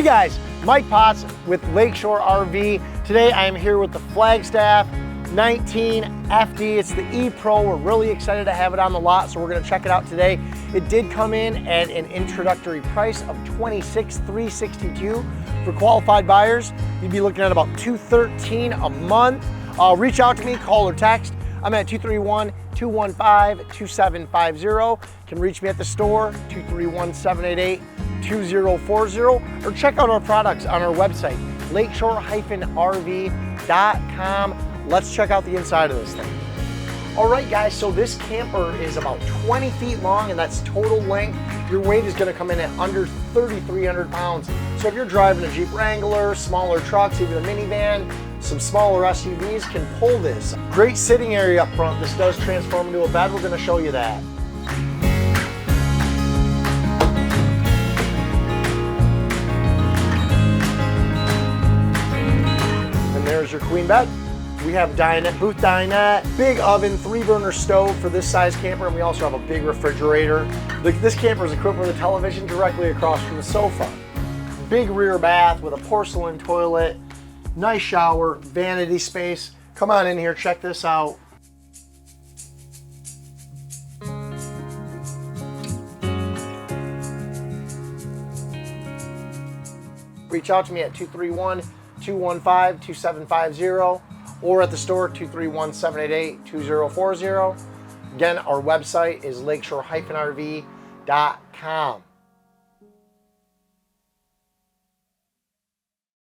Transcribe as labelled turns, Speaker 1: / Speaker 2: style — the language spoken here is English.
Speaker 1: guys, Mike Potts with Lakeshore RV. Today I am here with the Flagstaff 19 FD. It's the E-Pro. We're really excited to have it on the lot, so we're going to check it out today. It did come in at an introductory price of $26,362 for qualified buyers. You'd be looking at about $213 a month. Reach out to me, call or text. I'm at 231-215-2750. You can reach me at the store, 231-788-2040, or check out our products on our website, lakeshore-rv.com. Let's check out the inside of this thing. All right, guys, so this camper is about 20 feet long, and that's total length. Your weight is gonna come in at under 3,300 pounds. So if you're driving a Jeep Wrangler, smaller trucks, even a minivan, some smaller SUVs can pull this. Great sitting area up front. This does transform into a bed. We're gonna show you that. And there's your queen bed. We have dinette, booth dinette, big oven, 3-burner stove for this size camper, and we also have a big refrigerator. This camper is equipped with a television directly across from the sofa. Big rear bath with a porcelain toilet, nice shower, vanity space. Come on in here, check this out. Reach out to me at 231-215-2750 or at the store, 231-788-2040. Again, our website is lakeshore-rv.com.